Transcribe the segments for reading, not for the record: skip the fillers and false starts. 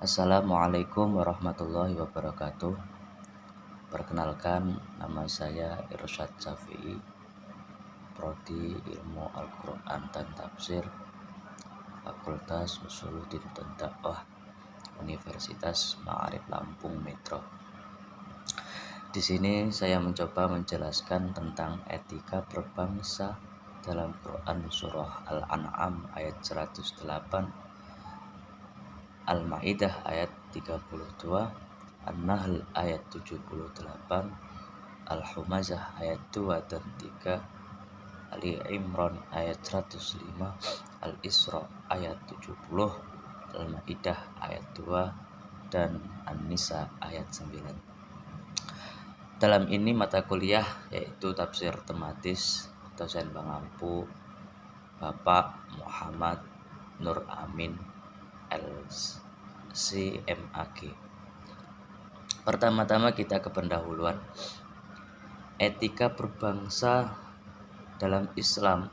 Assalamualaikum warahmatullahi wabarakatuh. Perkenalkan, nama saya Irsyad Syafi'i, Prodi Ilmu Al-Quran dan Tafsir, Fakultas Usuluddin dan Dakwah, Universitas Ma'arif Lampung Metro. Di sini saya mencoba menjelaskan tentang etika berbangsa dalam Quran Surah Al-An'am ayat 108, Al-Maidah ayat 32, An-Nahl ayat 78, Al-Humazah ayat 2 dan 3, Ali Imran ayat 105, Al-Isra ayat 70, Al-Maidah ayat 2, dan An-Nisa ayat 9. Dalam ini mata kuliah yaitu tafsir tematis, dosen pengampu Bapak Muhammad Nur Amin LCMAG. Pertama-tama kita ke pendahuluan. Etika berbangsa dalam Islam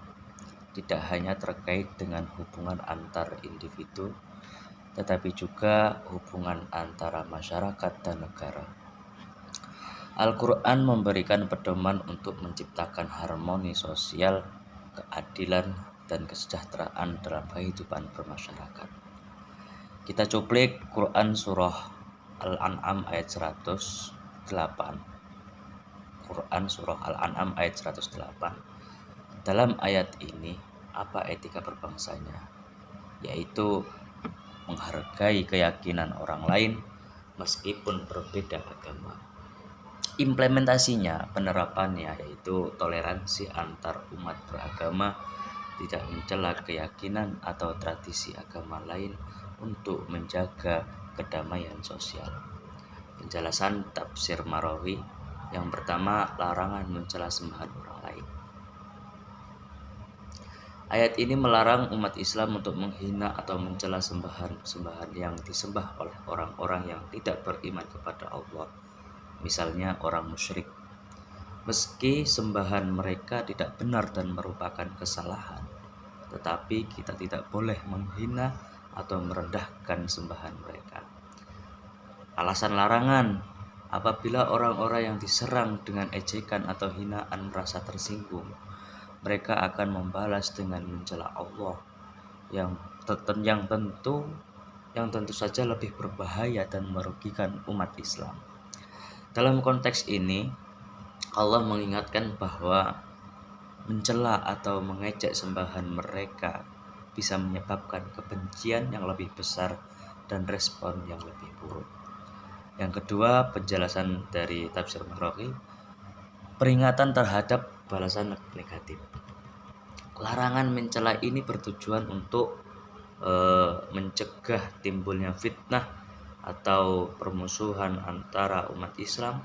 tidak hanya terkait dengan hubungan antar individu, tetapi juga hubungan antara masyarakat dan negara. Al-Quran memberikan pedoman untuk menciptakan harmoni sosial, keadilan, dan kesejahteraan dalam kehidupan bermasyarakat. Kita cuplik Quran Surah Al-An'am ayat 108. Quran Surah Al-An'am ayat 108. Dalam ayat ini, apa etika berbangsanya? Yaitu menghargai keyakinan orang lain meskipun berbeda agama. Implementasinya, penerapannya yaitu toleransi antar umat beragama, tidak mencela keyakinan atau tradisi agama lain untuk menjaga kedamaian sosial. Penjelasan tafsir Marawi. Yang pertama, larangan mencela sembahan orang lain. Ayat ini melarang umat Islam untuk menghina atau mencela sembahan-sembahan yang disembah oleh orang-orang yang tidak beriman kepada Allah, misalnya orang musyrik. Meski sembahan mereka tidak benar dan merupakan kesalahan, tetapi kita tidak boleh menghina atau merendahkan sembahan mereka. Alasan larangan: apabila orang-orang yang diserang dengan ejekan atau hinaan merasa tersinggung, mereka akan membalas dengan mencela Allah yang tentu saja lebih berbahaya dan merugikan umat Islam. Dalam konteks ini, Allah mengingatkan bahwa mencela atau mengejek sembahan mereka bisa menyebabkan kebencian yang lebih besar dan respon yang lebih buruk. Yang kedua, penjelasan dari tafsir Marawi, peringatan terhadap balasan negatif. Larangan mencela ini bertujuan untuk mencegah timbulnya fitnah atau permusuhan antara umat Islam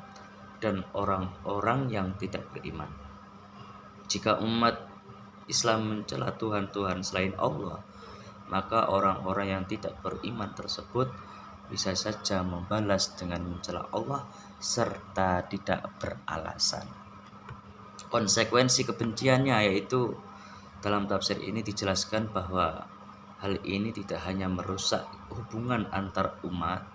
dan orang-orang yang tidak beriman. Jika umat Islam mencela Tuhan-Tuhan selain Allah, maka orang-orang yang tidak beriman tersebut bisa saja membalas dengan mencela Allah serta tidak beralasan. Konsekuensi kebenciannya yaitu dalam tafsir ini dijelaskan bahwa hal ini tidak hanya merusak hubungan antar umat,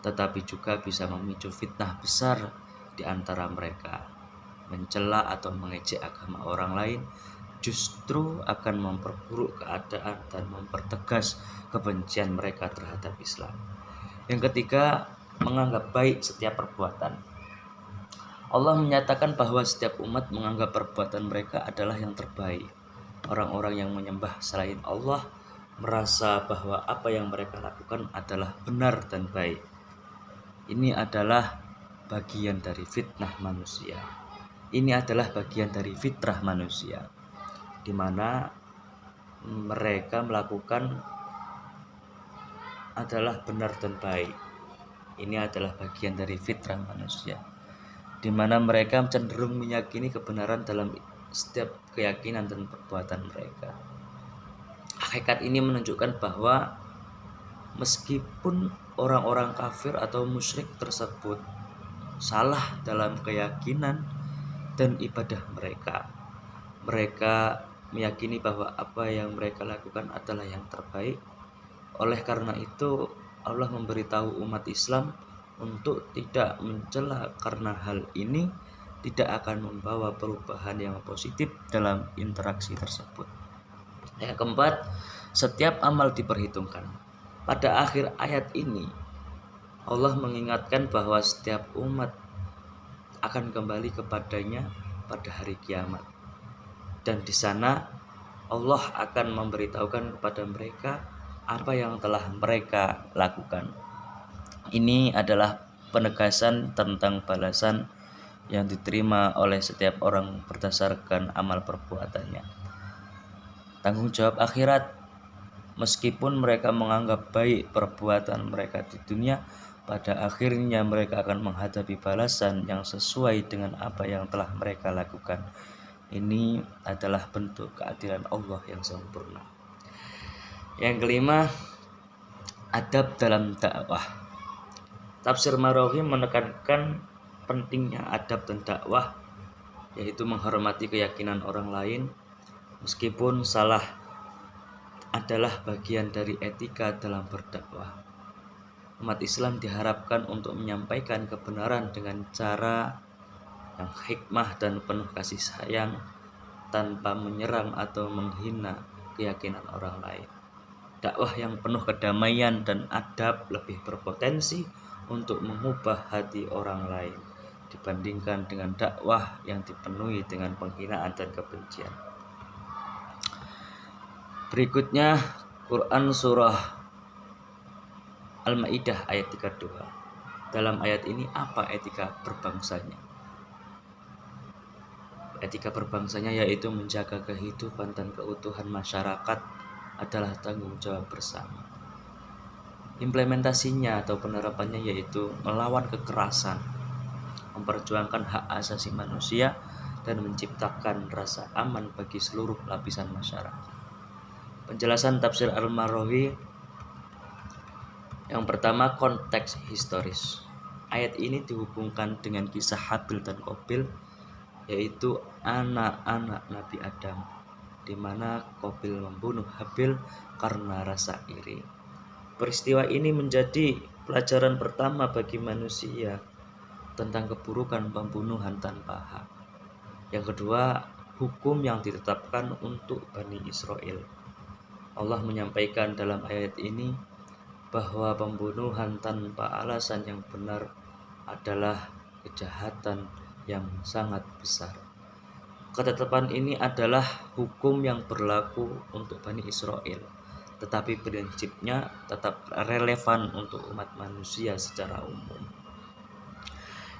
tetapi juga bisa memicu fitnah besar di antara mereka. Mencela atau mengejek agama orang lain justru akan memperburuk keadaan dan mempertegas kebencian mereka terhadap Islam. Yang ketiga, menganggap baik setiap perbuatan. Allah menyatakan bahwa setiap umat menganggap perbuatan mereka adalah yang terbaik. Orang-orang yang menyembah selain Allah merasa bahwa apa yang mereka lakukan adalah benar dan baik. Ini adalah bagian dari fitrah manusia, di mana mereka melakukan adalah benar dan baik. Ini adalah bagian dari fitrah manusia, di mana mereka cenderung meyakini kebenaran dalam setiap keyakinan dan perbuatan mereka. Hakikat ini menunjukkan bahwa meskipun orang-orang kafir atau musyrik tersebut salah dalam keyakinan dan ibadah mereka, mereka meyakini bahwa apa yang mereka lakukan adalah yang terbaik. Oleh karena itu, Allah memberitahu umat Islam untuk tidak mencela, karena hal ini tidak akan membawa perubahan yang positif dalam interaksi tersebut. Yang keempat, setiap amal diperhitungkan. Pada akhir ayat ini, Allah mengingatkan bahwa setiap umat akan kembali kepadanya pada hari kiamat. Dan di sana Allah akan memberitahukan kepada mereka apa yang telah mereka lakukan. Ini adalah penegasan tentang balasan yang diterima oleh setiap orang berdasarkan amal perbuatannya. Tanggung jawab akhirat, meskipun mereka menganggap baik perbuatan mereka di dunia, pada akhirnya mereka akan menghadapi balasan yang sesuai dengan apa yang telah mereka lakukan. Ini adalah bentuk keadilan Allah yang sempurna. Yang kelima, adab dalam dakwah. Tafsir Maraghi menekankan pentingnya adab dan dakwah, yaitu menghormati keyakinan orang lain meskipun salah adalah bagian dari etika dalam berdakwah. Umat Islam diharapkan untuk menyampaikan kebenaran dengan cara yang hikmah dan penuh kasih sayang, tanpa menyerang atau menghina keyakinan orang lain. Dakwah yang penuh kedamaian dan adab lebih berpotensi untuk mengubah hati orang lain dibandingkan dengan dakwah yang dipenuhi dengan penghinaan dan kebencian. Berikutnya Quran surah Al-Maidah ayat 32. Dalam ayat ini apa etika berbangsanya? Etika berbangsanya yaitu menjaga kehidupan dan keutuhan masyarakat adalah tanggung jawab bersama. Implementasinya atau penerapannya yaitu melawan kekerasan, memperjuangkan hak asasi manusia, dan menciptakan rasa aman bagi seluruh lapisan masyarakat. Penjelasan tafsir Al-Maraghi. Yang pertama, konteks historis. Ayat ini dihubungkan dengan kisah Habil dan Qabil, yaitu anak-anak Nabi Adam, di mana Qabil membunuh Habil karena rasa iri. Peristiwa ini menjadi pelajaran pertama bagi manusia tentang keburukan pembunuhan tanpa hak. Yang kedua, hukum yang ditetapkan untuk Bani Israel. Allah menyampaikan dalam ayat ini bahwa pembunuhan tanpa alasan yang benar adalah kejahatan yang sangat besar. Ketetapan ini adalah hukum yang berlaku untuk Bani Israel, tetapi prinsipnya tetap relevan untuk umat manusia secara umum.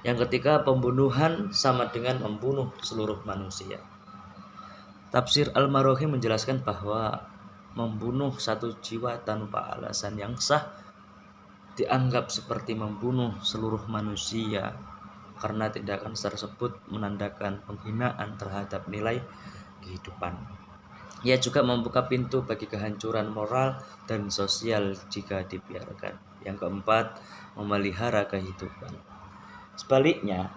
Yang ketiga, pembunuhan sama dengan membunuh seluruh manusia. Tafsir Al-Maraghi menjelaskan bahwa membunuh satu jiwa tanpa alasan yang sah dianggap seperti membunuh seluruh manusia, karena tindakan tersebut menandakan penghinaan terhadap nilai kehidupan. Ia juga membuka pintu bagi kehancuran moral dan sosial jika dibiarkan. Yang keempat, memelihara kehidupan. Sebaliknya,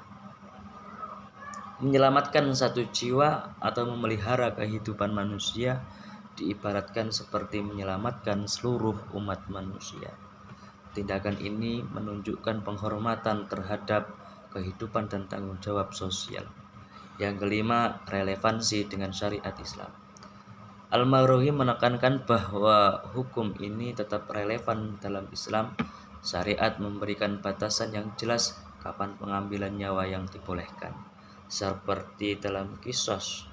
menyelamatkan satu jiwa atau memelihara kehidupan manusia diibaratkan seperti menyelamatkan seluruh umat manusia. Tindakan ini menunjukkan penghormatan terhadap kehidupan dan tanggung jawab sosial. Yang kelima, relevansi dengan syariat Islam. Al-Maraghi menekankan bahwa hukum ini tetap relevan dalam Islam. Syariat memberikan batasan yang jelas kapan pengambilan nyawa yang dibolehkan, seperti dalam qisas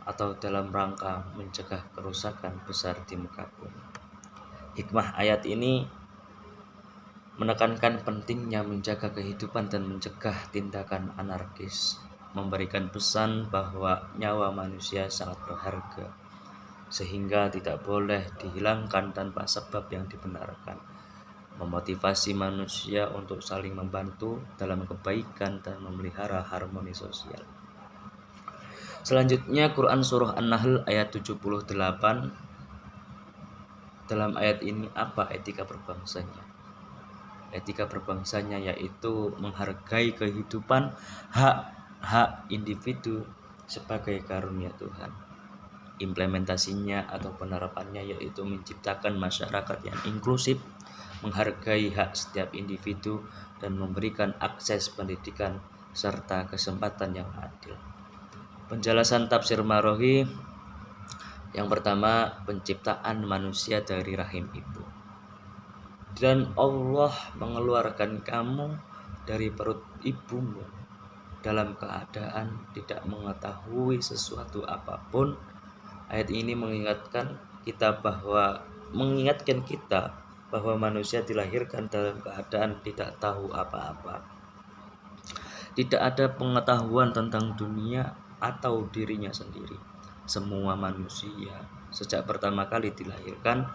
atau dalam rangka mencegah kerusakan besar di muka bumi. Hikmah ayat ini menekankan pentingnya menjaga kehidupan dan mencegah tindakan anarkis, memberikan pesan bahwa nyawa manusia sangat berharga, sehingga tidak boleh dihilangkan tanpa sebab yang dibenarkan, memotivasi manusia untuk saling membantu dalam kebaikan dan memelihara harmoni sosial. Selanjutnya Quran surah An-Nahl ayat 78. Dalam ayat ini apa etika berbangsanya? Etika berbangsanya yaitu menghargai kehidupan, hak individu sebagai karunia Tuhan. Implementasinya atau penerapannya yaitu menciptakan masyarakat yang inklusif, menghargai hak setiap individu, dan memberikan akses pendidikan serta kesempatan yang adil. Penjelasan tafsir Marohi yang pertama, penciptaan manusia dari rahim ibu. Dan Allah mengeluarkan kamu dari perut ibumu dalam keadaan tidak mengetahui sesuatu apapun. Ayat ini mengingatkan kita bahwa manusia dilahirkan dalam keadaan tidak tahu apa-apa. Tidak ada pengetahuan tentang dunia atau dirinya sendiri. Semua manusia sejak pertama kali dilahirkan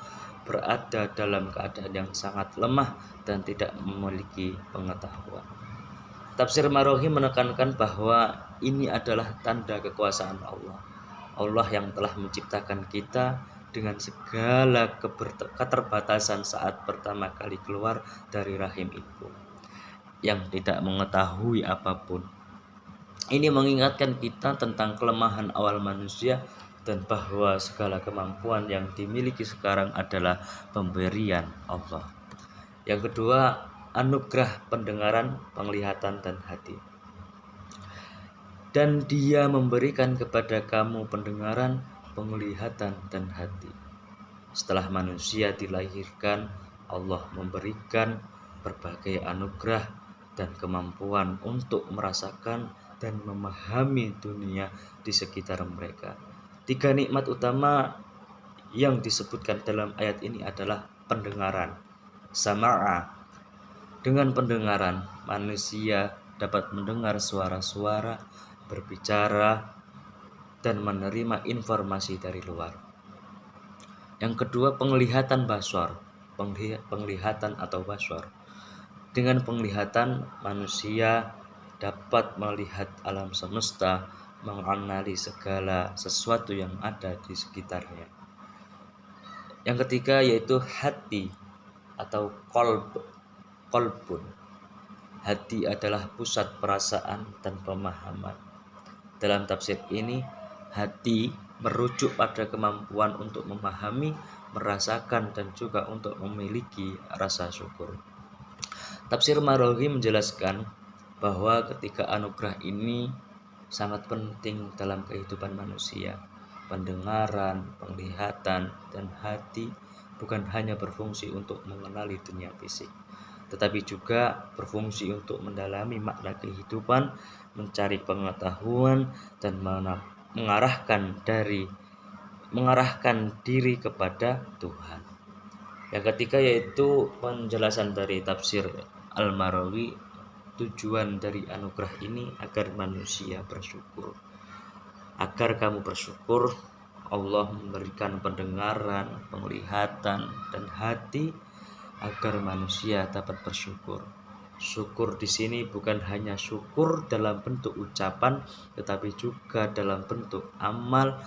berada dalam keadaan yang sangat lemah dan tidak memiliki pengetahuan. Tafsir Marohi menekankan bahwa ini adalah tanda kekuasaan Allah. Allah yang telah menciptakan kita dengan segala keterbatasan saat pertama kali keluar dari rahim ibu, yang tidak mengetahui apapun. Ini mengingatkan kita tentang kelemahan awal manusia dan bahwa segala kemampuan yang dimiliki sekarang adalah pemberian Allah. Yang kedua, anugerah pendengaran, penglihatan, dan hati. Dan Dia memberikan kepada kamu pendengaran, penglihatan, dan hati. Setelah manusia dilahirkan, Allah memberikan berbagai anugerah dan kemampuan untuk merasakan dan memahami dunia di sekitar mereka. 3 nikmat utama yang disebutkan dalam ayat ini adalah pendengaran. Sama'a. Dengan pendengaran, manusia dapat mendengar suara-suara, berbicara, dan menerima informasi dari luar. Yang kedua, penglihatan basar, penglihatan atau basar. Dengan penglihatan, manusia dapat melihat alam semesta, menganalisis segala sesuatu yang ada di sekitarnya. Yang ketiga yaitu hati atau kolbun. Hati adalah pusat perasaan dan pemahaman. Dalam tafsir ini, hati merujuk pada kemampuan untuk memahami, merasakan, dan juga untuk memiliki rasa syukur. Tafsir Marohi menjelaskan bahwa ketiga anugerah ini sangat penting dalam kehidupan manusia. Pendengaran, penglihatan, dan hati bukan hanya berfungsi untuk mengenali dunia fisik, tetapi juga berfungsi untuk mendalami makna kehidupan, mencari pengetahuan, dan mengarahkan diri kepada Tuhan. Yang ketiga yaitu penjelasan dari tafsir Al-Marowi. Tujuan dari anugerah ini agar manusia bersyukur. Agar kamu bersyukur, Allah memberikan pendengaran, penglihatan, dan hati agar manusia dapat bersyukur. Syukur di sini bukan hanya syukur dalam bentuk ucapan, tetapi juga dalam bentuk amal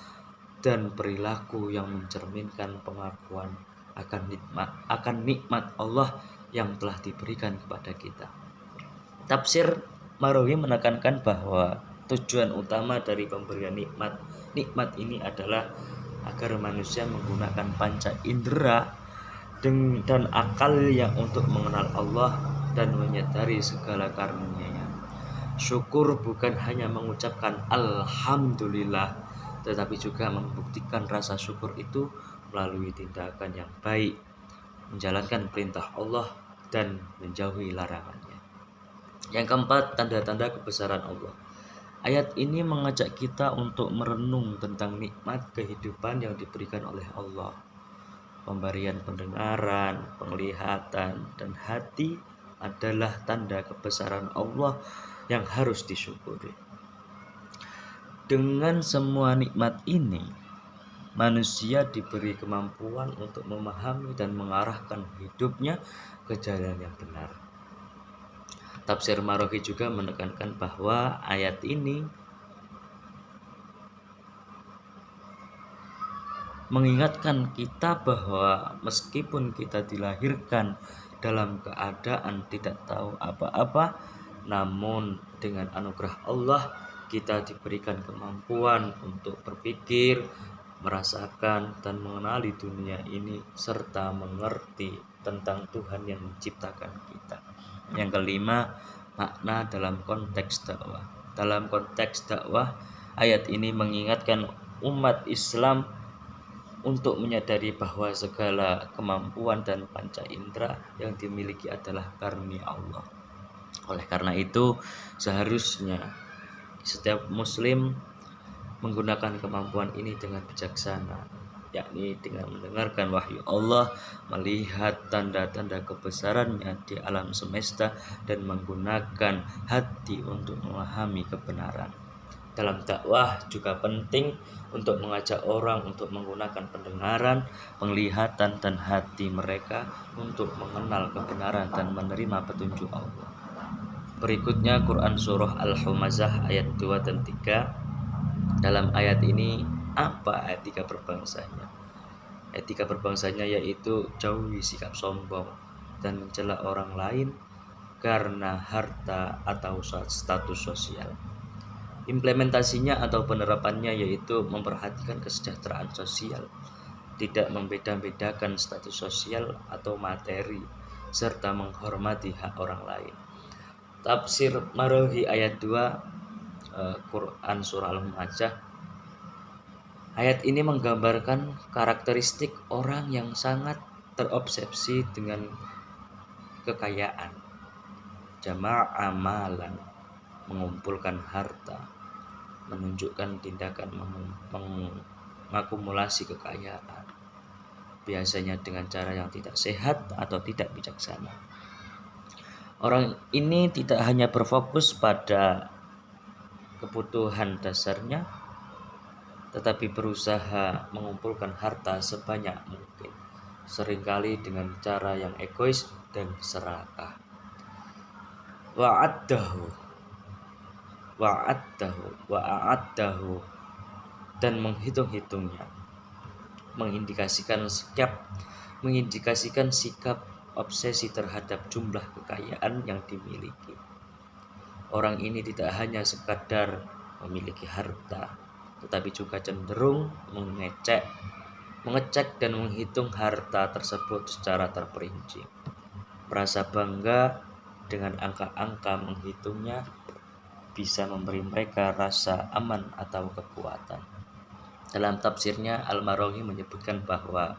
dan perilaku yang mencerminkan pengakuan akan nikmat Allah yang telah diberikan kepada kita. Tafsir Marowi menekankan bahwa tujuan utama dari pemberian nikmat ini adalah agar manusia menggunakan panca indera dan akalnya untuk mengenal Allah dan menyadari segala karunia-Nya. Syukur bukan hanya mengucapkan alhamdulillah, tetapi juga membuktikan rasa syukur itu melalui tindakan yang baik, menjalankan perintah Allah dan menjauhi larangannya. Yang keempat, tanda-tanda kebesaran Allah. Ayat ini mengajak kita untuk merenung tentang nikmat kehidupan yang diberikan oleh Allah. Pemberian pendengaran, penglihatan, dan hati adalah tanda kebesaran Allah yang harus disyukuri. Dengan semua nikmat ini, manusia diberi kemampuan untuk memahami dan mengarahkan hidupnya ke jalan yang benar. Tafsir Marohi juga menekankan bahwa ayat ini mengingatkan kita bahwa meskipun kita dilahirkan dalam keadaan tidak tahu apa-apa, namun dengan anugerah Allah kita diberikan kemampuan untuk berpikir, merasakan, dan mengenali dunia ini serta mengerti tentang Tuhan yang menciptakan kita. Yang kelima, makna dalam konteks dakwah. Dalam konteks dakwah, ayat ini mengingatkan umat Islam untuk menyadari bahwa segala kemampuan dan panca indera yang dimiliki adalah karunia Allah. Oleh karena itu, seharusnya setiap muslim menggunakan kemampuan ini dengan bijaksana, yakni dengan mendengarkan wahyu Allah, melihat tanda-tanda kebesarannya di alam semesta, dan menggunakan hati untuk memahami kebenaran. Dalam dakwah juga penting untuk mengajak orang untuk menggunakan pendengaran, penglihatan, dan hati mereka untuk mengenal kebenaran dan menerima petunjuk Allah. Berikutnya Quran Surah Al-Humazah ayat 2 dan 3. Dalam ayat ini apa etika berbangsanya? Etika berbangsanya yaitu jauhi sikap sombong dan mencela orang lain karena harta atau status sosial. Implementasinya atau penerapannya yaitu memperhatikan kesejahteraan sosial, tidak membeda-bedakan status sosial atau materi, serta menghormati hak orang lain. Tafsir Marohi ayat 2 Quran Surah Al-Humazah. Ayat ini menggambarkan karakteristik orang yang sangat terobsesi dengan kekayaan, jama'a amalan, mengumpulkan harta, menunjukkan tindakan mengakumulasi kekayaan, biasanya dengan cara yang tidak sehat atau tidak bijaksana. Orang ini tidak hanya berfokus pada kebutuhan dasarnya, tetapi berusaha mengumpulkan harta sebanyak mungkin, seringkali dengan cara yang egois dan serakah. Wa'addahu dan menghitung-hitungnya, mengindikasikan sikap obsesi terhadap jumlah kekayaan yang dimiliki. Orang ini tidak hanya sekadar memiliki harta, tetapi juga cenderung mengecek dan menghitung harta tersebut secara terperinci. Merasa bangga dengan angka-angka menghitungnya bisa memberi mereka rasa aman atau kekuatan. Dalam tafsirnya, Al-Marohi menyebutkan bahwa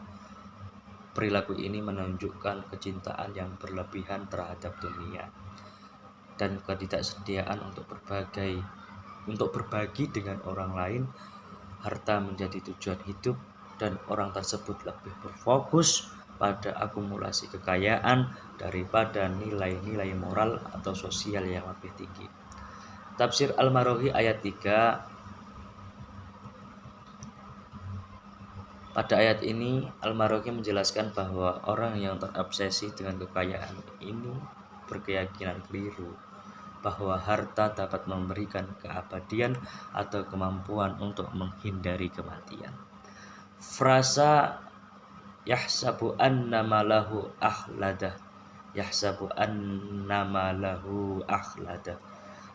perilaku ini menunjukkan kecintaan yang berlebihan terhadap dunia dan ketidaksediaan untuk berbagi dengan orang lain. Harta menjadi tujuan hidup dan orang tersebut lebih berfokus pada akumulasi kekayaan daripada nilai-nilai moral atau sosial yang lebih tinggi. Tafsir Al-Marohi ayat 3. Pada ayat ini Al-Marohi menjelaskan bahwa orang yang terobsesi dengan kekayaan ini berkeyakinan keliru bahwa harta dapat memberikan keabadian atau kemampuan untuk menghindari kematian. Frasa yahsabu annama lahu akhlada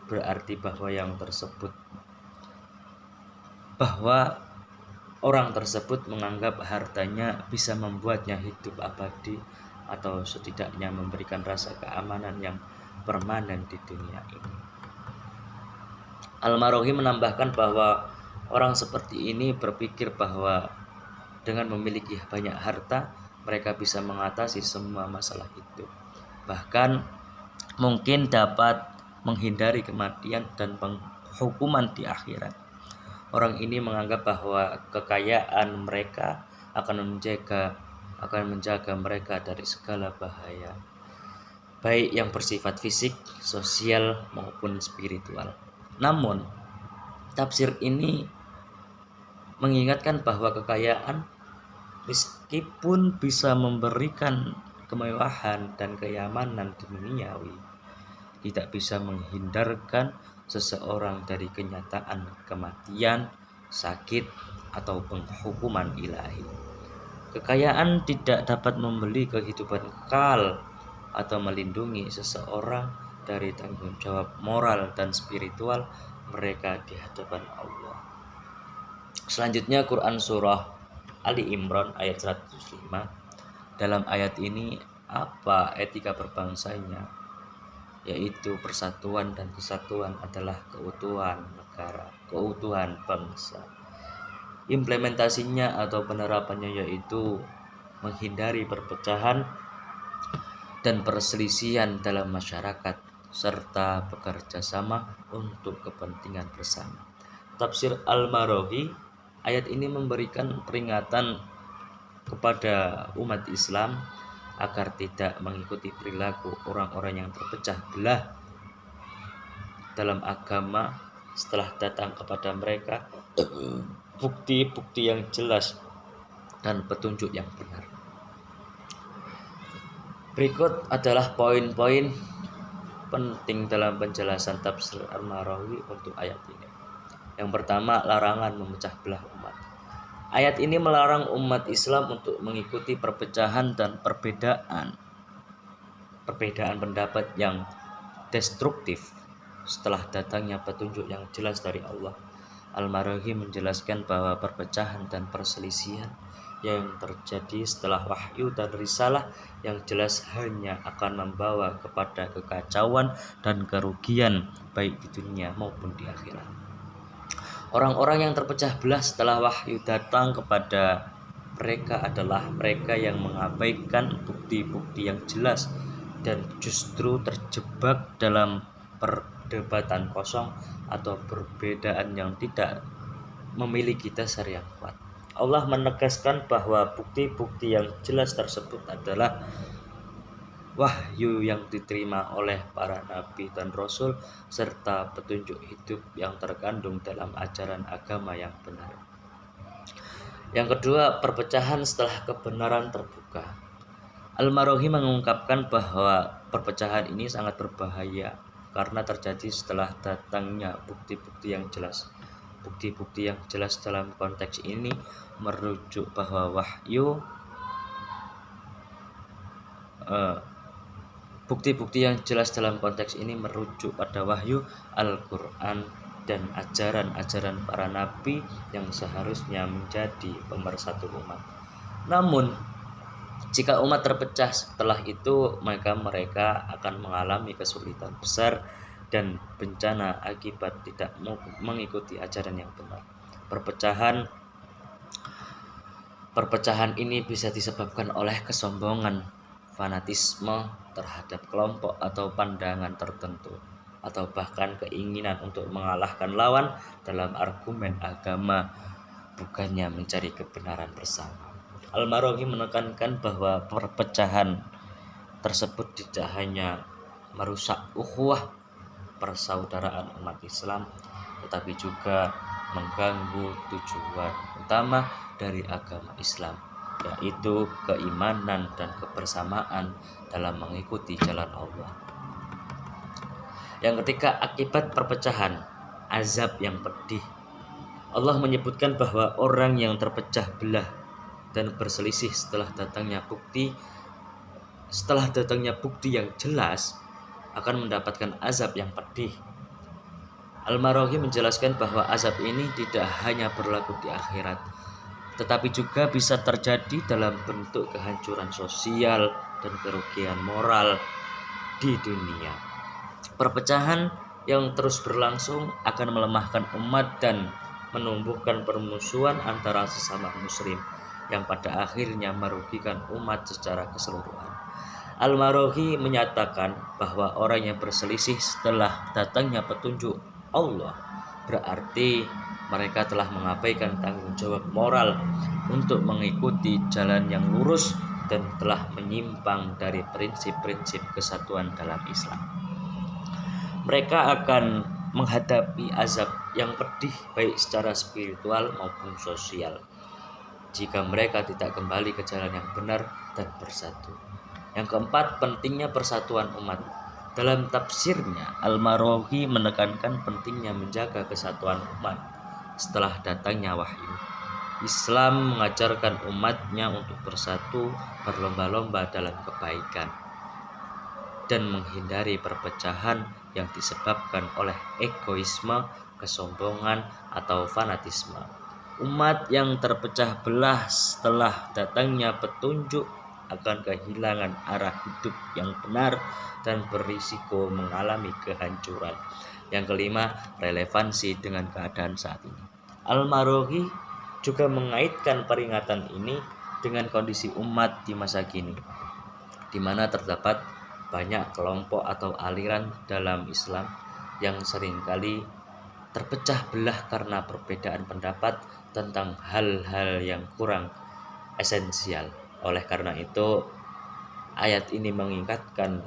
berarti bahwa orang tersebut menganggap hartanya bisa membuatnya hidup abadi atau setidaknya memberikan rasa keamanan yang permanen di dunia ini. Al-Marohi menambahkan bahwa orang seperti ini berpikir bahwa dengan memiliki banyak harta mereka bisa mengatasi semua masalah hidup, bahkan mungkin dapat menghindari kematian dan penghukuman di akhirat. Orang ini menganggap bahwa kekayaan mereka akan menjaga mereka dari segala bahaya, baik yang bersifat fisik, sosial, maupun spiritual. Namun, tafsir ini mengingatkan bahwa kekayaan meskipun bisa memberikan kemewahan dan kenyamanan duniawi, tidak bisa menghindarkan seseorang dari kenyataan kematian, sakit, atau penghukuman ilahi. Kekayaan tidak dapat membeli kehidupan kekal atau melindungi seseorang dari tanggung jawab moral dan spiritual mereka di hadapan Allah. Selanjutnya Quran Surah Ali Imran ayat 105. Dalam ayat ini apa etika berbangsanya, yaitu persatuan dan kesatuan adalah keutuhan negara, keutuhan bangsa. Implementasinya atau penerapannya yaitu menghindari perpecahan dan perselisihan dalam masyarakat serta bekerja sama untuk kepentingan bersama. Tafsir Al-Maraghī, ayat ini memberikan peringatan kepada umat Islam agar tidak mengikuti perilaku orang-orang yang terpecah belah dalam agama setelah datang kepada mereka bukti-bukti yang jelas dan petunjuk yang benar. Berikut adalah poin-poin penting dalam penjelasan tafsir Al-Maraghī untuk ayat ini. Yang pertama, larangan memecah belah umat. Ayat ini melarang umat Islam untuk mengikuti perpecahan dan perbedaan pendapat yang destruktif setelah datangnya petunjuk yang jelas dari Allah. Al-Maraghī menjelaskan bahwa perpecahan dan perselisihan yang terjadi setelah wahyu dan risalah yang jelas hanya akan membawa kepada kekacauan dan kerugian baik di dunia maupun di akhirat. Orang-orang yang terpecah belah setelah wahyu datang kepada mereka adalah mereka yang mengabaikan bukti-bukti yang jelas dan justru terjebak dalam perdebatan kosong atau perbedaan yang tidak memiliki dasar yang kuat. Allah menegaskan bahwa bukti-bukti yang jelas tersebut adalah wahyu yang diterima oleh para nabi dan rasul serta petunjuk hidup yang terkandung dalam ajaran agama yang benar. Yang kedua, perpecahan setelah kebenaran terbuka. Al-Maraghī mengungkapkan bahwa perpecahan ini sangat berbahaya karena terjadi setelah datangnya bukti-bukti yang jelas. Bukti-bukti yang jelas dalam konteks ini merujuk bahwa bukti-bukti yang jelas dalam konteks ini merujuk pada wahyu Al-Quran dan ajaran-ajaran para nabi yang seharusnya menjadi pemersatu umat. Namun, jika umat terpecah setelah itu, maka mereka akan mengalami kesulitan besar dan bencana akibat tidak mengikuti ajaran yang benar. Perpecahan ini bisa disebabkan oleh kesombongan, fanatisme terhadap kelompok atau pandangan tertentu, atau bahkan keinginan untuk mengalahkan lawan dalam argumen agama, bukannya mencari kebenaran bersama. Al-Maraghī menekankan bahwa perpecahan tersebut tidak hanya merusak ukhuwah persaudaraan umat Islam, tetapi juga mengganggu tujuan utama dari agama Islam, yaitu keimanan dan kebersamaan dalam mengikuti jalan Allah. Yang ketiga, akibat perpecahan, azab yang pedih. Allah menyebutkan bahwa orang yang terpecah belah dan berselisih setelah datangnya bukti yang jelas akan mendapatkan azab yang pedih. Al-Maraghī menjelaskan bahwa azab ini tidak hanya berlaku di akhirat, tetapi juga bisa terjadi dalam bentuk kehancuran sosial dan kerugian moral di dunia. Perpecahan yang terus berlangsung akan melemahkan umat dan menumbuhkan permusuhan antara sesama muslim yang pada akhirnya merugikan umat secara keseluruhan. Al-Maraghī menyatakan bahwa orang yang berselisih setelah datangnya petunjuk Allah berarti mereka telah mengabaikan tanggung jawab moral untuk mengikuti jalan yang lurus dan telah menyimpang dari prinsip-prinsip kesatuan dalam Islam. Mereka akan menghadapi azab yang pedih baik secara spiritual maupun sosial jika mereka tidak kembali ke jalan yang benar dan bersatu. Yang keempat, pentingnya persatuan umat. Dalam tafsirnya, Al-Maraghī menekankan pentingnya menjaga kesatuan umat setelah datangnya wahyu. Islam mengajarkan umatnya untuk bersatu, berlomba-lomba dalam kebaikan, dan menghindari perpecahan yang disebabkan oleh egoisme, kesombongan, atau fanatisme. Umat yang terpecah belah setelah datangnya petunjuk akan kehilangan arah hidup yang benar dan berisiko mengalami kehancuran. Yang kelima, relevansi dengan keadaan saat ini. Al-Maraghi juga mengaitkan peringatan ini dengan kondisi umat di masa kini, di mana terdapat banyak kelompok atau aliran dalam Islam yang seringkali terpecah belah karena perbedaan pendapat tentang hal-hal yang kurang esensial. Oleh karena itu, ayat ini mengingatkan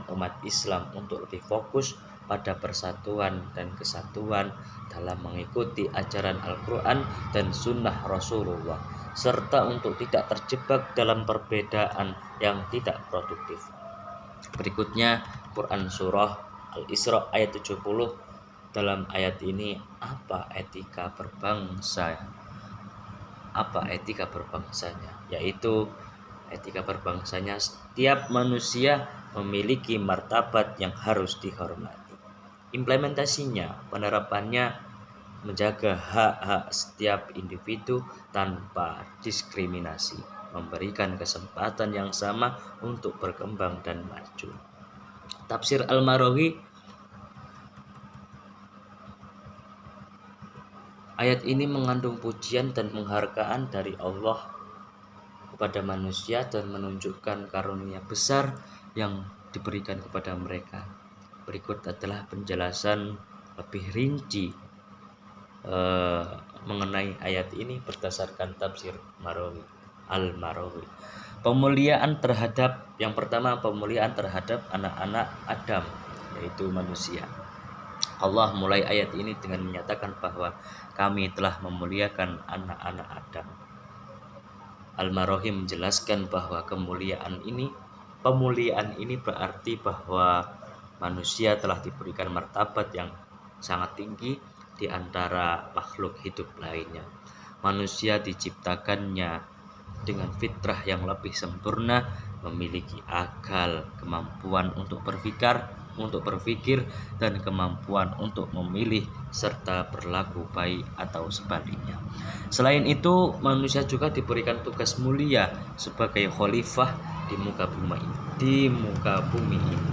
umat Islam untuk lebih fokus pada persatuan dan kesatuan dalam mengikuti ajaran Al-Quran dan Sunnah Rasulullah, serta untuk tidak terjebak dalam perbedaan yang tidak produktif. Berikutnya, Quran Surah Al-Isra ayat 70. Dalam ayat ini, apa etika berbangsanya? Yaitu etika berbangsanya, setiap manusia memiliki martabat yang harus dihormati. Implementasinya, penerapannya menjaga hak-hak setiap individu tanpa diskriminasi, memberikan kesempatan yang sama untuk berkembang dan maju. Tafsir Al-Maraghi, ayat ini mengandung pujian dan penghargaan dari Allah kepada manusia dan menunjukkan karunia besar yang diberikan kepada mereka. Berikut adalah penjelasan lebih rinci mengenai ayat ini berdasarkan tafsir Al-Maraghi. Yang pertama, pemuliaan terhadap anak-anak Adam, yaitu manusia. Allah mulai ayat ini dengan menyatakan bahwa kami telah memuliakan anak-anak Adam. Al-Maraghi menjelaskan bahwa pemuliaan ini berarti bahwa manusia telah diberikan martabat yang sangat tinggi di antara makhluk hidup lainnya. Manusia diciptakannya dengan fitrah yang lebih sempurna, memiliki akal, kemampuan untuk berpikir dan kemampuan untuk memilih serta berlaku baik atau sebaliknya. Selain itu, manusia juga diberikan tugas mulia sebagai khalifah di muka bumi ini.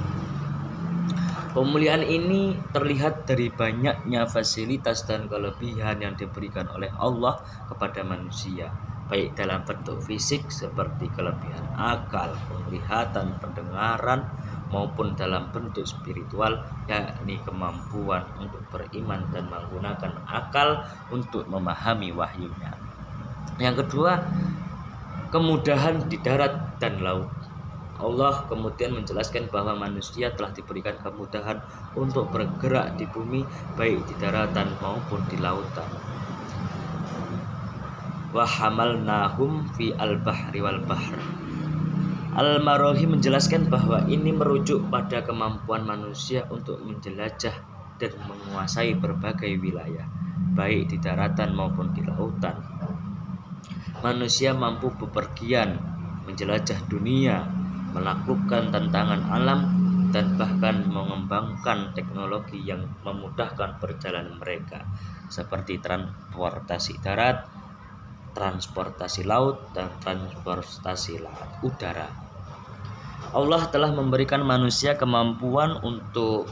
Pemuliaan ini terlihat dari banyaknya fasilitas dan kelebihan yang diberikan oleh Allah kepada manusia, baik dalam bentuk fisik seperti kelebihan akal, penglihatan, pendengaran, maupun dalam bentuk spiritual, yakni kemampuan untuk beriman dan menggunakan akal untuk memahami wahyunya. Yang kedua, kemudahan di darat dan laut. Allah kemudian menjelaskan bahwa manusia telah diberikan kemudahan untuk bergerak di bumi, baik di daratan maupun di lautan. Wa hamalnahum fi al-bahri wal bahr. Al-Maraghi menjelaskan bahwa ini merujuk pada kemampuan manusia untuk menjelajah dan menguasai berbagai wilayah, baik di daratan maupun di lautan. Manusia mampu bepergian, menjelajah dunia, menaklukkan tantangan alam, dan bahkan mengembangkan teknologi yang memudahkan perjalanan mereka, seperti transportasi darat, transportasi laut, dan transportasi udara. Allah telah memberikan manusia kemampuan untuk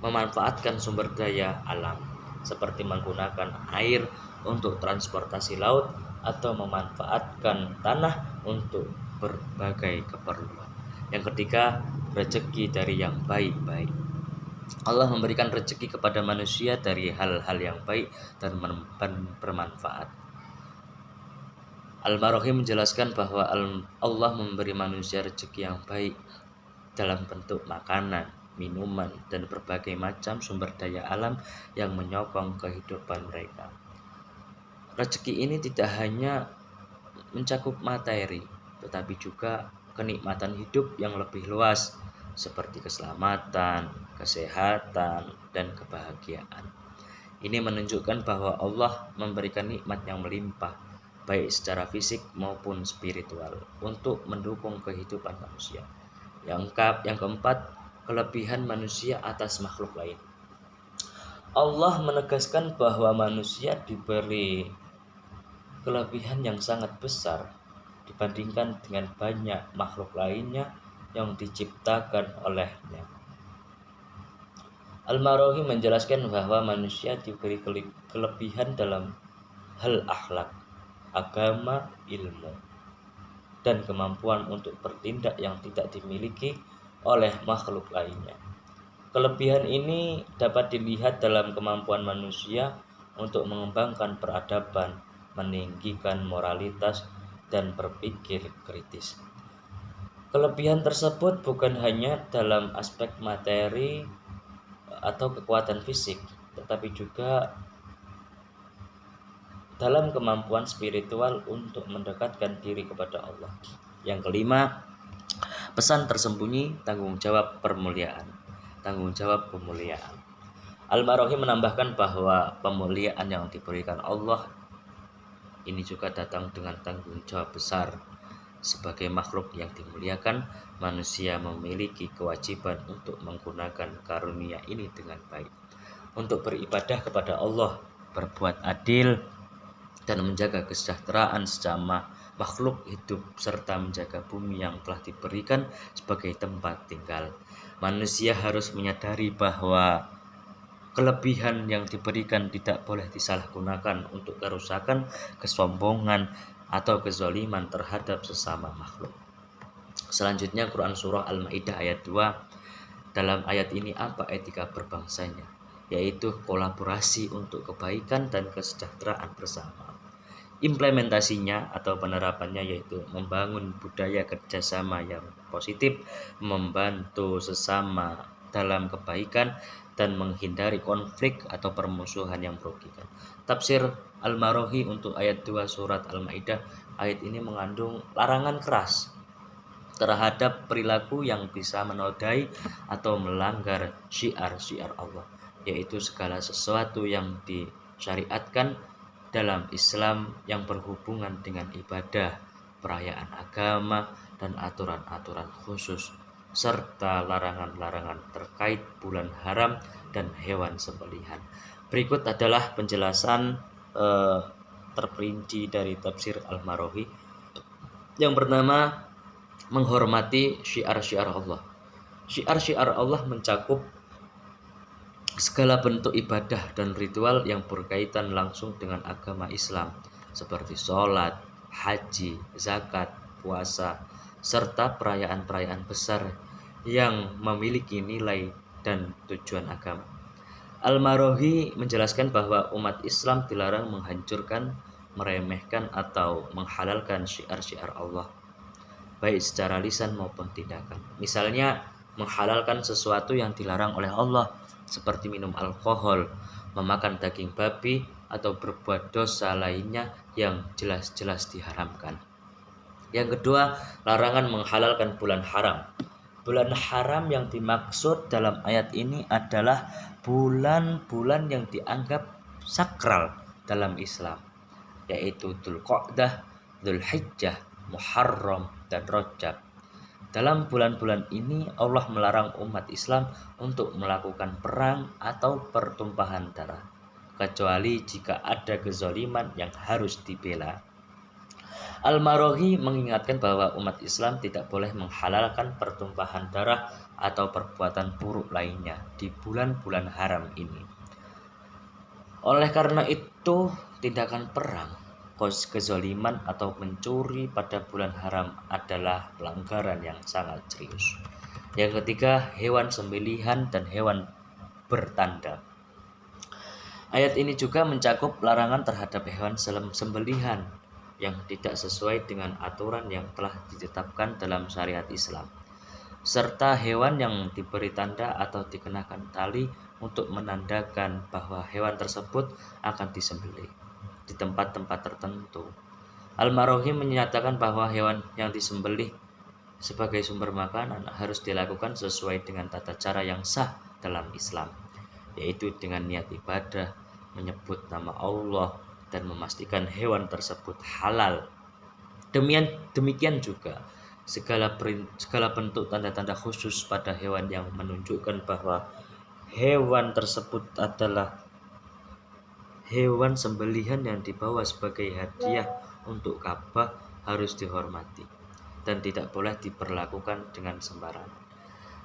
memanfaatkan sumber daya alam, seperti menggunakan air untuk transportasi laut atau memanfaatkan tanah untuk berbagai keperluan. Yang ketiga, rezeki dari yang baik-baik. Allah memberikan rezeki kepada manusia dari hal-hal yang baik dan bermanfaat. Al-Maraghi menjelaskan bahwa Allah memberi manusia rezeki yang baik dalam bentuk makanan, minuman, dan berbagai macam sumber daya alam yang menyokong kehidupan mereka. Rezeki ini tidak hanya mencakup materi, tetapi juga kenikmatan hidup yang lebih luas, seperti keselamatan, kesehatan, dan kebahagiaan. Ini menunjukkan bahwa Allah memberikan nikmat yang melimpah, baik secara fisik maupun spiritual, untuk mendukung kehidupan manusia. Yang keempat, kelebihan manusia atas makhluk lain. Allah menegaskan bahwa manusia diberi kelebihan yang sangat besar dibandingkan dengan banyak makhluk lainnya yang diciptakan olehnya. Al-Maraghih menjelaskan bahwa manusia diberi kelebihan dalam hal akhlak, agama, ilmu, dan kemampuan untuk bertindak yang tidak dimiliki oleh makhluk lainnya. Kelebihan ini dapat dilihat dalam kemampuan manusia untuk mengembangkan peradaban, meninggikan moralitas, dan berpikir kritis. Kelebihan tersebut bukan hanya dalam aspek materi atau kekuatan fisik, tetapi juga dalam kemampuan spiritual untuk mendekatkan diri kepada Allah. Yang kelima, pesan tersembunyi tanggung jawab pemuliaan. Al-Maraghih menambahkan bahwa pemuliaan yang diberikan Allah ini juga datang dengan tanggung jawab besar. Sebagai makhluk yang dimuliakan, manusia memiliki kewajiban untuk menggunakan karunia ini dengan baik, untuk beribadah kepada Allah, berbuat adil, dan menjaga kesejahteraan sesama makhluk hidup, serta menjaga bumi yang telah diberikan sebagai tempat tinggal. Manusia harus menyadari bahwa kelebihan yang diberikan tidak boleh disalahgunakan untuk kerusakan, kesombongan, atau kezaliman terhadap sesama makhluk. Selanjutnya Quran Surah Al-Ma'idah ayat 2. Dalam ayat ini apa etika berbangsanya? Yaitu kolaborasi untuk kebaikan dan kesejahteraan bersama. Implementasinya atau penerapannya yaitu membangun budaya kerjasama yang positif, membantu sesama dalam kebaikan, dan menghindari konflik atau permusuhan yang merugikan. Tafsir Al-Maraghih untuk ayat 2 surat Al-Maidah, ayat ini mengandung larangan keras terhadap perilaku yang bisa menodai atau melanggar syiar-syiar Allah, yaitu segala sesuatu yang disyariatkan dalam Islam yang berhubungan dengan ibadah, perayaan agama, dan aturan-aturan khusus, serta larangan-larangan terkait bulan haram dan hewan sembelihan. Berikut adalah penjelasan terperinci dari tafsir Al-Maraghih. Yang pertama, menghormati syiar-syiar Allah. Syiar-syiar Allah mencakup segala bentuk ibadah dan ritual yang berkaitan langsung dengan agama Islam, seperti sholat, haji, zakat, puasa, serta perayaan-perayaan besar yang memiliki nilai dan tujuan agama. Al-Maraghih menjelaskan bahwa umat Islam dilarang menghancurkan, meremehkan, atau menghalalkan syiar-syiar Allah, baik secara lisan maupun tindakan. Misalnya, menghalalkan sesuatu yang dilarang oleh Allah, seperti minum alkohol, memakan daging babi, atau berbuat dosa lainnya yang jelas-jelas diharamkan. Yang kedua, larangan menghalalkan bulan haram. Bulan haram yang dimaksud dalam ayat ini adalah bulan-bulan yang dianggap sakral dalam Islam, yaitu Dzulqa'dah, Dzulhijjah, Muharram, dan Rajab. Dalam bulan-bulan ini Allah melarang umat Islam untuk melakukan perang atau pertumpahan darah, kecuali jika ada kezaliman yang harus dibela. Al-Maraghih mengingatkan bahwa umat Islam tidak boleh menghalalkan pertumpahan darah atau perbuatan buruk lainnya di bulan-bulan haram ini. Oleh karena itu, tindakan perang, kezaliman, atau mencuri pada bulan haram adalah pelanggaran yang sangat serius. Yang ketiga, hewan sembelihan dan hewan bertanda. Ayat ini juga mencakup larangan terhadap hewan sembelihan yang tidak sesuai dengan aturan yang telah ditetapkan dalam syariat Islam, serta hewan yang diberi tanda atau dikenakan tali untuk menandakan bahwa hewan tersebut akan disembelih di tempat-tempat tertentu. Al-Maraghih menyatakan bahwa hewan yang disembelih sebagai sumber makanan harus dilakukan sesuai dengan tata cara yang sah dalam Islam, yaitu dengan niat ibadah, menyebut nama Allah, dan memastikan hewan tersebut halal. Demikian juga segala bentuk tanda-tanda khusus pada hewan yang menunjukkan bahwa hewan tersebut adalah hewan sembelihan yang dibawa sebagai hadiah untuk Ka'bah harus dihormati dan tidak boleh diperlakukan dengan sembarangan.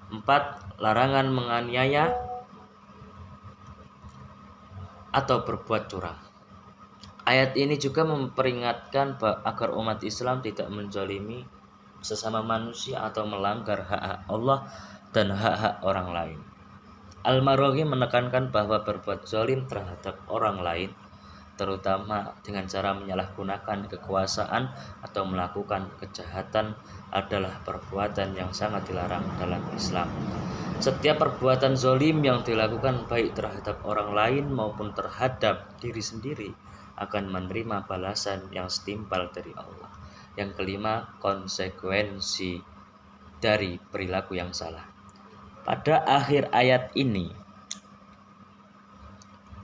4. Larangan menganiaya atau berbuat curang. Ayat ini juga memperingatkan agar umat Islam tidak menzalimi sesama manusia atau melanggar hak-hak Allah dan hak-hak orang lain. Al-Maraghi menekankan bahwa berbuat zalim terhadap orang lain, terutama dengan cara menyalahgunakan kekuasaan atau melakukan kejahatan, adalah perbuatan yang sangat dilarang dalam Islam. Setiap perbuatan zalim yang dilakukan baik terhadap orang lain maupun terhadap diri sendiri akan menerima balasan yang setimpal dari Allah. Yang kelima, konsekuensi dari perilaku yang salah. Pada akhir ayat ini,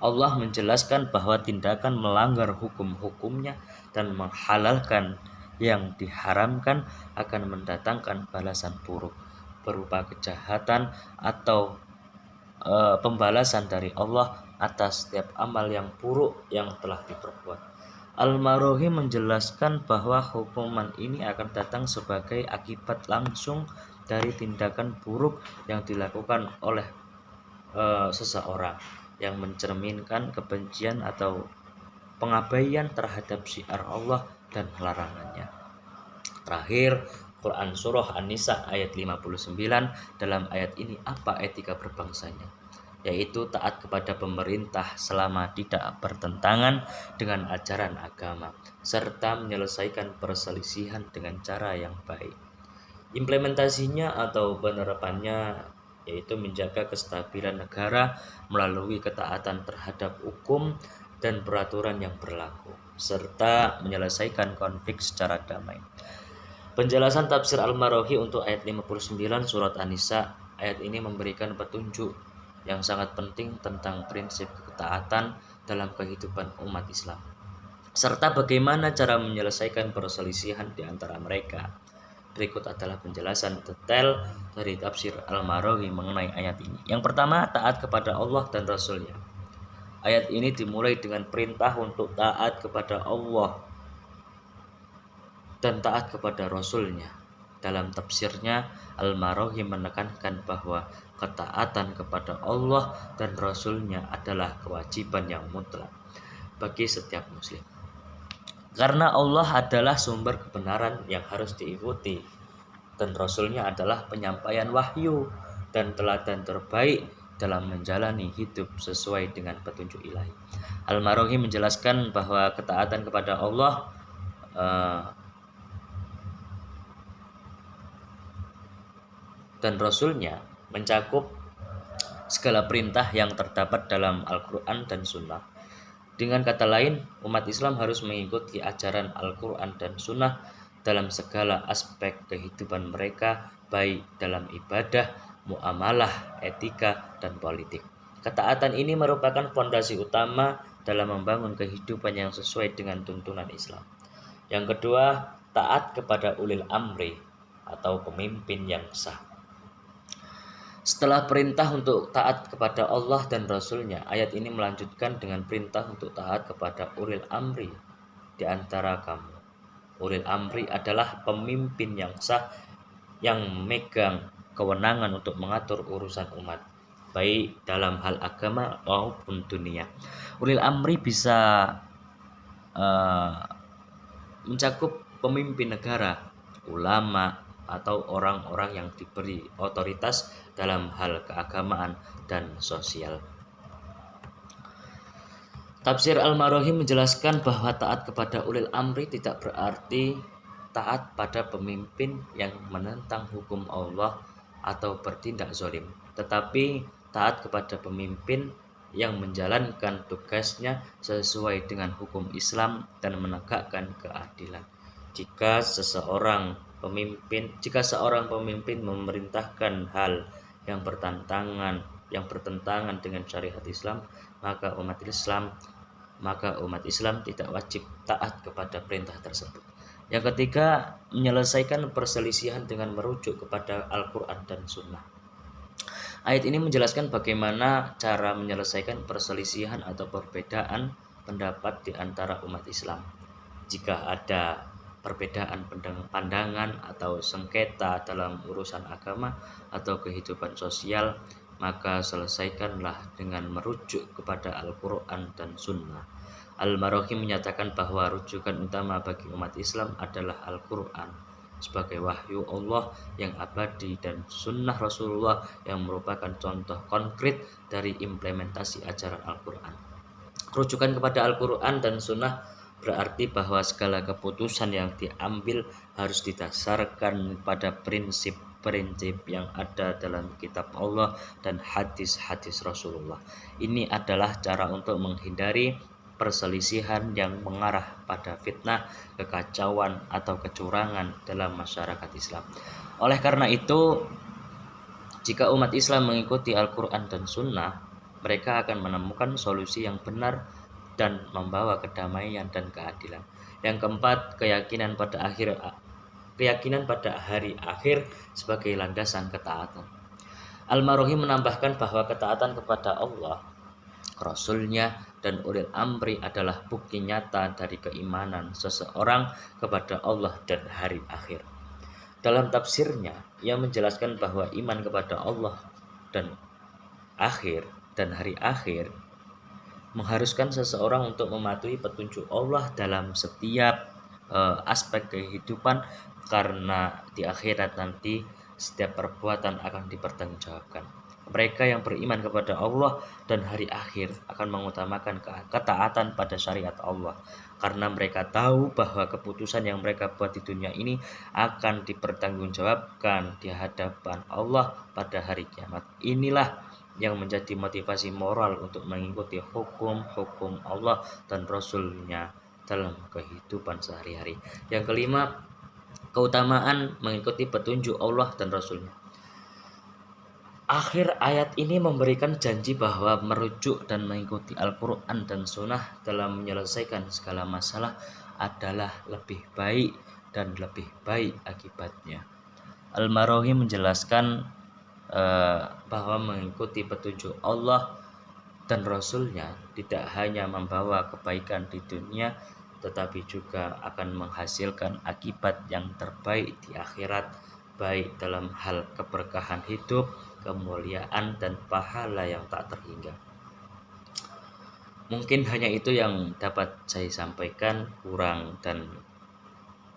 Allah menjelaskan bahwa tindakan melanggar hukum-hukumnya dan menghalalkan yang diharamkan akan mendatangkan balasan buruk berupa kejahatan atau pembalasan dari Allah atas setiap amal yang buruk yang telah diperbuat. Al-Maraghi menjelaskan bahwa hukuman ini akan datang sebagai akibat langsung dari tindakan buruk yang dilakukan oleh seseorang yang mencerminkan kebencian atau pengabaian terhadap syiar Allah dan larangannya. Terakhir, Quran Surah An-Nisa ayat 59, dalam ayat ini apa etika berbangsanya? Yaitu taat kepada pemerintah selama tidak bertentangan dengan ajaran agama, serta menyelesaikan perselisihan dengan cara yang baik. Implementasinya atau penerapannya yaitu menjaga kestabilan negara melalui ketaatan terhadap hukum dan peraturan yang berlaku, serta menyelesaikan konflik secara damai. Penjelasan tafsir Al-Maraghi untuk ayat 59 surat An-Nisa, ayat ini memberikan petunjuk yang sangat penting tentang prinsip ketaatan dalam kehidupan umat Islam, serta bagaimana cara menyelesaikan perselisihan di antara mereka. Berikut adalah penjelasan detail dari tafsir Al-Maraghi mengenai ayat ini. Yang pertama, taat kepada Allah dan Rasul-Nya. Ayat ini dimulai dengan perintah untuk taat kepada Allah dan taat kepada Rasul-Nya. Dalam tafsirnya, Al-Maraghi menekankan bahwa ketaatan kepada Allah dan Rasul-Nya adalah kewajiban yang mutlak bagi setiap muslim. Karena Allah adalah sumber kebenaran yang harus diikuti, dan Rasul-Nya adalah penyampaian wahyu dan teladan terbaik dalam menjalani hidup sesuai dengan petunjuk ilahi. Al-Maraghi menjelaskan bahwa ketaatan kepada Allah dan Rasul-Nya mencakup segala perintah yang terdapat dalam Al-Quran dan Sunnah. Dengan kata lain, umat Islam harus mengikuti ajaran Al-Quran dan Sunnah dalam segala aspek kehidupan mereka, baik dalam ibadah, muamalah, etika, dan politik. Ketaatan ini merupakan fondasi utama dalam membangun kehidupan yang sesuai dengan tuntunan Islam. Yang kedua, taat kepada ulil amri atau pemimpin yang sah. Setelah perintah untuk taat kepada Allah dan Rasul-Nya, ayat ini melanjutkan dengan perintah untuk taat kepada ulil amri di antara kamu. Ulil amri adalah pemimpin yang sah yang memegang kewenangan untuk mengatur urusan umat, baik dalam hal agama maupun dunia. Ulil amri bisa mencakup pemimpin negara, ulama, atau orang-orang yang diberi otoritas dalam hal keagamaan dan sosial. Tafsir Al-Maraghi menjelaskan bahwa taat kepada ulil amri tidak berarti taat pada pemimpin yang menentang hukum Allah atau bertindak zalim, tetapi taat kepada pemimpin yang menjalankan tugasnya sesuai dengan hukum Islam dan menegakkan keadilan. Jika seorang pemimpin memerintahkan hal yang bertentangan dengan syariat Islam, maka umat Islam tidak wajib taat kepada perintah tersebut. Yang ketiga, menyelesaikan perselisihan dengan merujuk kepada Al-Quran dan Sunnah. Ayat ini menjelaskan bagaimana cara menyelesaikan perselisihan atau perbedaan pendapat di antara umat Islam. Jika ada perbedaan pandangan atau sengketa dalam urusan agama atau kehidupan sosial, maka selesaikanlah dengan merujuk kepada Al-Quran dan Sunnah. Al-Maroki menyatakan bahwa rujukan utama bagi umat Islam adalah Al-Quran sebagai wahyu Allah yang abadi dan Sunnah Rasulullah yang merupakan contoh konkret dari implementasi ajaran Al-Quran. Rujukan kepada Al-Quran dan Sunnah berarti bahwa segala keputusan yang diambil harus didasarkan pada prinsip-prinsip yang ada dalam kitab Allah dan hadis-hadis Rasulullah. Ini adalah cara untuk menghindari perselisihan yang mengarah pada fitnah, kekacauan, atau kecurangan dalam masyarakat Islam. Oleh karena itu, jika umat Islam mengikuti Al-Quran dan Sunnah, mereka akan menemukan solusi yang benar dan membawa kedamaian dan keadilan. Yang keempat, keyakinan pada hari akhir sebagai landasan ketaatan. Al-Marohi menambahkan bahwa ketaatan kepada Allah, Rasul-Nya, dan ulil amri adalah bukti nyata dari keimanan seseorang kepada Allah dan hari akhir. Dalam tafsirnya, ia menjelaskan bahwa iman kepada Allah dan hari akhir mengharuskan seseorang untuk mematuhi petunjuk Allah dalam setiap aspek kehidupan, karena di akhirat nanti setiap perbuatan akan dipertanggungjawabkan. Mereka yang beriman kepada Allah dan hari akhir akan mengutamakan ketaatan pada syariat Allah, karena mereka tahu bahwa keputusan yang mereka buat di dunia ini akan dipertanggungjawabkan di hadapan Allah pada hari kiamat. Inilah yang menjadi motivasi moral untuk mengikuti hukum-hukum Allah dan Rasul-Nya dalam kehidupan sehari-hari. Yang kelima, keutamaan mengikuti petunjuk Allah dan Rasul-Nya. Akhir ayat ini memberikan janji bahwa merujuk dan mengikuti Al-Quran dan Sunnah dalam menyelesaikan segala masalah adalah lebih baik dan lebih baik akibatnya. Al-Marohi menjelaskan bahwa mengikuti petunjuk Allah dan Rasul-Nya tidak hanya membawa kebaikan di dunia, tetapi juga akan menghasilkan akibat yang terbaik di akhirat, baik dalam hal keberkahan hidup, kemuliaan, dan pahala yang tak terhingga. Mungkin hanya itu yang dapat saya sampaikan, kurang dan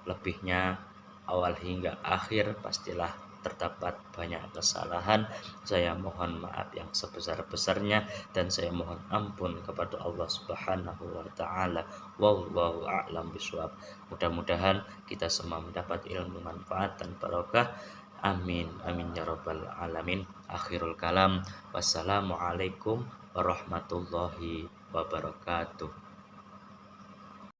lebihnya awal hingga akhir pastilah terdapat banyak kesalahan. Saya mohon maaf yang sebesar-besarnya dan saya mohon ampun kepada Allah Subhanahu wa taala. Wallahu a'lam bishawab. Mudah-mudahan kita semua mendapat ilmu manfaat dan barokah. Amin amin ya rabbal alamin. Akhirul kalam. Wassalamualaikum warahmatullahi wabarakatuh.